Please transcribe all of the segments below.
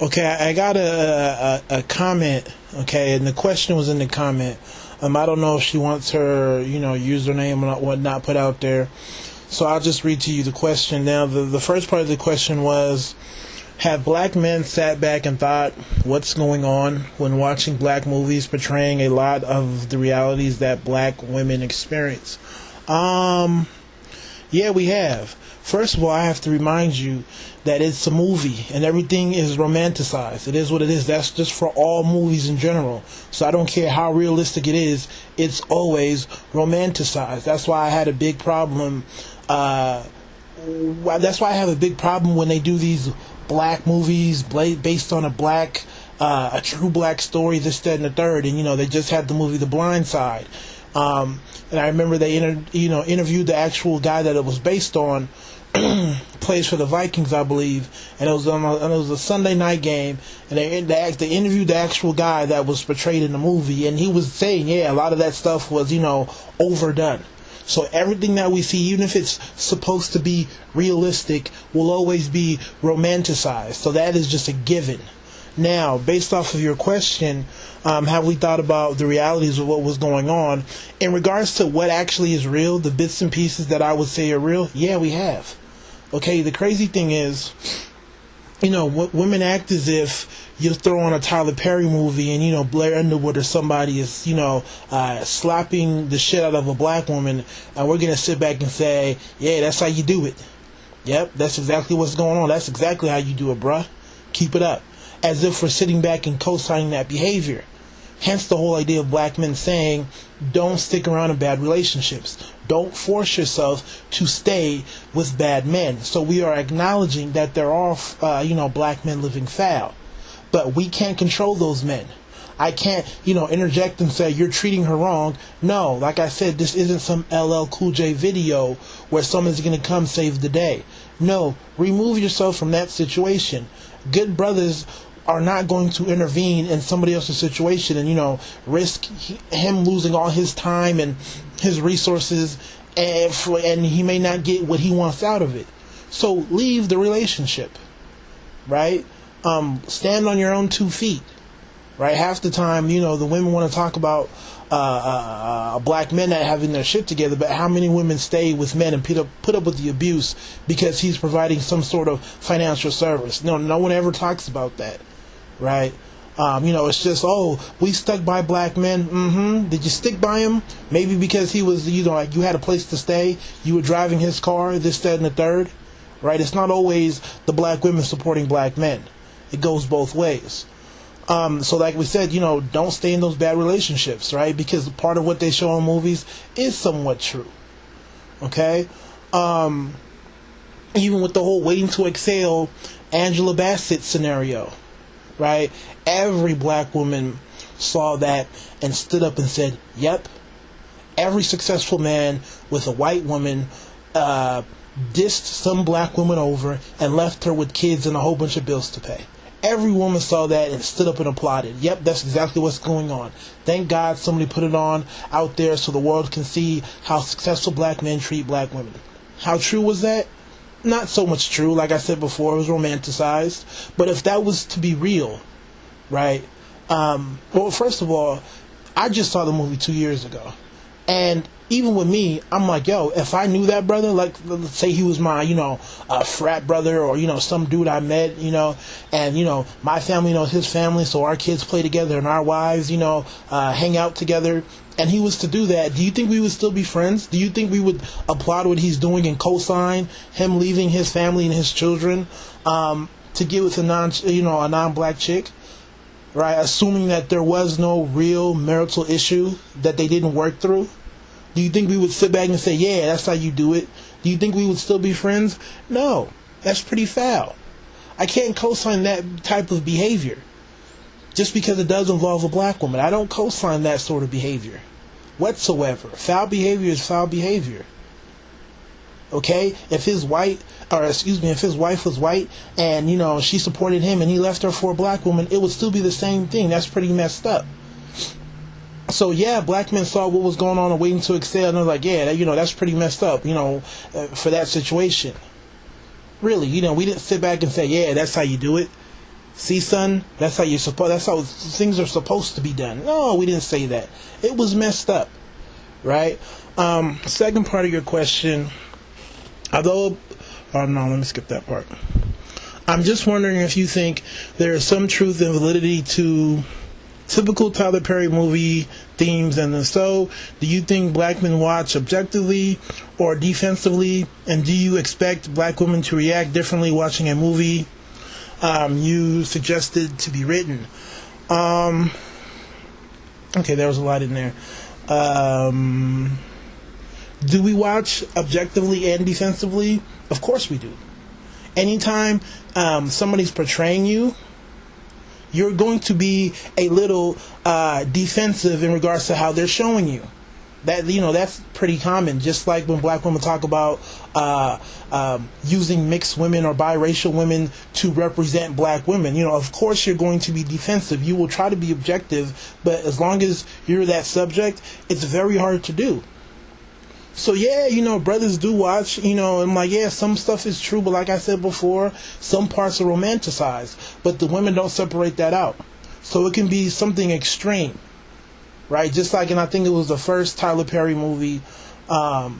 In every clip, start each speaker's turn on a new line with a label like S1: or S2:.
S1: Okay, I got a comment. Okay, and the question was in the comment. I don't know if she wants her, username or whatnot put out there. So I'll just read to you the question. Now, the first part of the question was, have black men sat back and thought, what's going on when watching black movies portraying a lot of the realities that black women experience? Yeah, we have. First of all, I have to remind you that it's a movie and everything is romanticized. It is what it is. That's just for all movies in general. So I don't care how realistic it is. It's always romanticized. That's why I had a big problem. That's why I have a big problem when they do these black movies based on a true black story, this, that, and the third. And, they just had the movie The Blind Side. And I remember they interviewed the actual guy that it was based on, plays for the Vikings, I believe, and it was a Sunday night game, and they interviewed the actual guy that was portrayed in the movie, and he was saying, yeah, a lot of that stuff was, overdone. So everything that we see, even if it's supposed to be realistic, will always be romanticized. So that is just a given. Now, based off of your question, have we thought about the realities of what was going on? In regards to what actually is real, the bits and pieces that I would say are real, yeah, we have. Okay, the crazy thing is, women act as if you throw on a Tyler Perry movie and, Blair Underwood or somebody is, slapping the shit out of a black woman, and we're going to sit back and say, yeah, that's how you do it. Yep, that's exactly what's going on. That's exactly how you do it, bruh. Keep it up. As if we're sitting back and co-signing that behavior. Hence the whole idea of black men saying, don't stick around in bad relationships. Don't force yourself to stay with bad men. So we are acknowledging that there are, black men living foul. But we can't control those men. I can't, interject and say, you're treating her wrong. No, like I said, this isn't some LL Cool J video where someone's going to come save the day. No, remove yourself from that situation. Good brothers are not going to intervene in somebody else's situation and, risk him losing all his time and his resources, and he may not get what he wants out of it. So leave the relationship, right? Stand on your own 2 feet, right? Half the time, the women want to talk about black men not having their shit together, but how many women stay with men and put up with the abuse because he's providing some sort of financial service? No one ever talks about that, right? It's just, we stuck by black men. Did you stick by him? Maybe because he was, you had a place to stay, you were driving his car, this, that, and the third, right? It's not always the black women supporting black men. It goes both ways. So like we said, don't stay in those bad relationships, right? Because part of what they show in movies is somewhat true. Okay? Even with the whole Waiting to Exhale Angela Bassett scenario, right? Every black woman saw that and stood up and said, yep. Every successful man with a white woman dissed some black woman over and left her with kids and a whole bunch of bills to pay. Every woman saw that and stood up and applauded. Yep, that's exactly what's going on. Thank God somebody put it on out there so the world can see how successful black men treat black women. How true was that? Not so much true. Like I said before, it was romanticized. But if that was to be real, right? Well, first of all, I just saw the movie 2 years ago. And even with me, I'm like, yo, if I knew that brother, like, let's say he was my, frat brother or, some dude I met, and, my family knows his family, so our kids play together and our wives, hang out together, and he was to do that, do you think we would still be friends? Do you think we would applaud what he's doing and co-sign him leaving his family and his children to get with a non-black chick? Right, assuming that there was no real marital issue that they didn't work through? Do you think we would sit back and say, yeah, that's how you do it? Do you think we would still be friends? No, that's pretty foul. I can't co-sign that type of behavior just because it does involve a black woman. I don't co-sign that sort of behavior whatsoever. Foul behavior is foul behavior. Okay, if his wife was white and, she supported him and he left her for a black woman, it would still be the same thing. That's pretty messed up. So, yeah, black men saw what was going on and Waiting to Exhale, and they're like, yeah, that's pretty messed up, for that situation. Really, we didn't sit back and say, yeah, that's how you do it. See, son, that's how that's how things are supposed to be done. No, we didn't say that. It was messed up, right? Second part of your question, although, oh no, let me skip that part. I'm just wondering if you think there is some truth and validity to typical Tyler Perry movie themes, and if so, do you think black men watch objectively or defensively, and do you expect black women to react differently watching a movie you suggested to be written? Okay, there was a lot in there. Do we watch objectively and defensively? Of course we do. Anytime somebody's portraying you, you're going to be a little defensive in regards to how they're showing you. That, you know, that's pretty common. Just like when black women talk about using mixed women or biracial women to represent black women, you know, of course you're going to be defensive. You will try to be objective, but as long as you're that subject, it's very hard to do. So yeah, you know, brothers do watch, you know, and like, yeah, some stuff is true, but like I said before, some parts are romanticized, but the women don't separate that out. So it can be something extreme, right? Just like, and I think it was the first Tyler Perry movie, I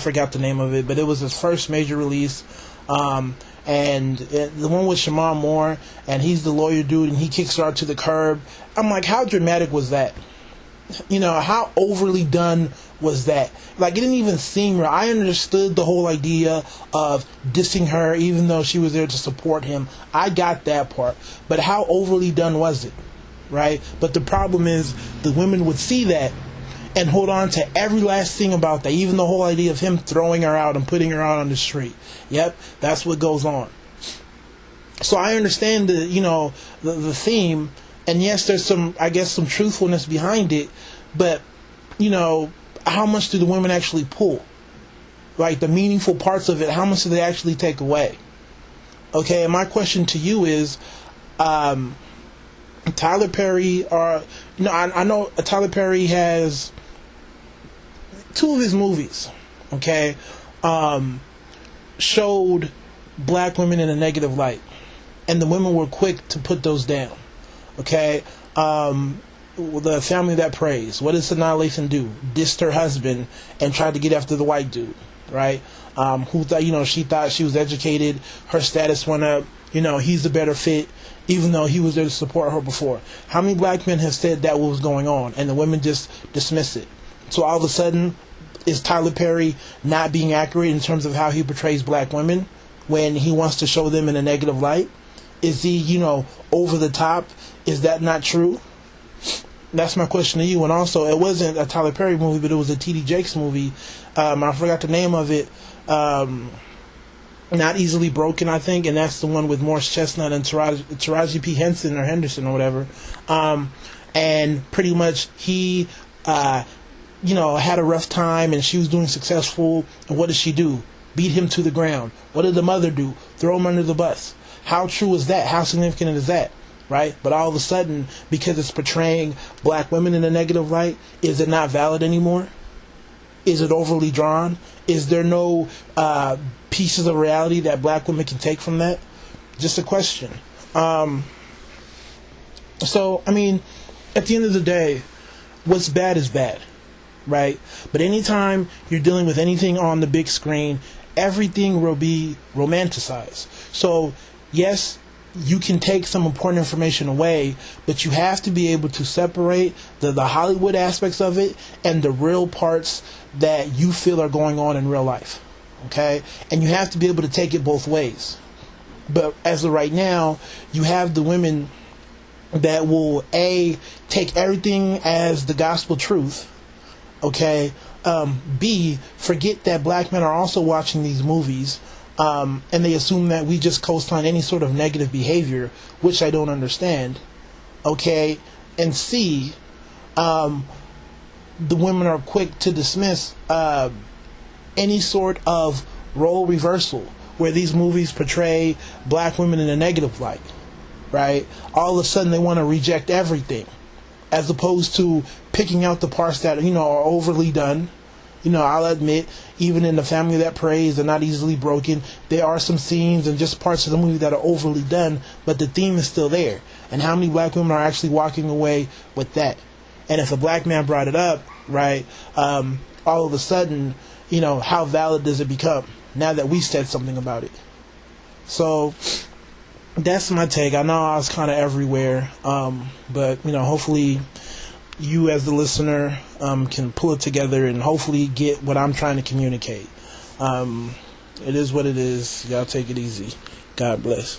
S1: forgot the name of it, but it was his first major release, and the one with Shamar Moore, and he's the lawyer dude, and he kicks her out to the curb. I'm like, how dramatic was that? You know, how overly done was that? Like, it didn't even seem real. I understood the whole idea of dissing her, even though she was there to support him. I got that part. But how overly done was it? Right? But the problem is, the women would see that and hold on to every last thing about that. Even the whole idea of him throwing her out and putting her out on the street. Yep, that's what goes on. So I understand the, you know, the theme. And yes, there's some, I guess, some truthfulness behind it, but, you know, how much do the women actually pull? Like, the meaningful parts of it, how much do they actually take away? Okay, and my question to you is, Tyler Perry, or, you know, I know Tyler Perry has 2 of his movies, okay, showed black women in a negative light, and the women were quick to put those down. Okay, the Family That Prays. What does Sanaa Lathan do? Dissed her husband and tried to get after the white dude, right? Who thought, you know, she thought she was educated, her status went up, you know, he's a better fit, even though he was there to support her before. How many black men have said that what was going on, and the women just dismiss it? So all of a sudden, is Tyler Perry not being accurate in terms of how he portrays black women when he wants to show them in a negative light? Is he, you know, over the top? Is that not true? That's my question to you. And also, it wasn't a Tyler Perry movie, but it was a T.D. Jakes movie. I forgot the name of it. Not Easily Broken, I think, and that's the one with Morris Chestnut and Taraji P. Henson or Henderson or whatever. And pretty much he, you know, had a rough time, and she was doing successful. And what did she do? Beat him to the ground. What did the mother do? Throw him under the bus. How true is that? How significant is that? Right? But all of a sudden, because it's portraying black women in a negative light, is it not valid anymore? Is it overly drawn? Is there no pieces of reality that black women can take from that? Just a question. So, I mean, at the end of the day, what's bad is bad, right? But anytime you're dealing with anything on the big screen, everything will be romanticized. So, yes, you can take some important information away, but you have to be able to separate the Hollywood aspects of it and the real parts that you feel are going on in real life. Okay? And you have to be able to take it both ways. But as of right now, you have the women that will, A, take everything as the gospel truth. Okay? B, forget that black men are also watching these movies. And they assume that we just co-sign any sort of negative behavior, which I don't understand. Okay? And C, the women are quick to dismiss any sort of role reversal where these movies portray black women in a negative light. Right? All of a sudden they want to reject everything, as opposed to picking out the parts that, you know, are overly done, I'll admit, even in The Family That Prays and Not Easily Broken, there are some scenes and just parts of the movie that are overly done, but the theme is still there. And how many black women are actually walking away with that? And if a black man brought it up, right, all of a sudden, how valid does it become now that we said something about it? So that's my take. I know I was kind of everywhere, but hopefully you as the listener can pull it together and hopefully get what I'm trying to communicate. It is what it is. Y'all take it easy. God bless.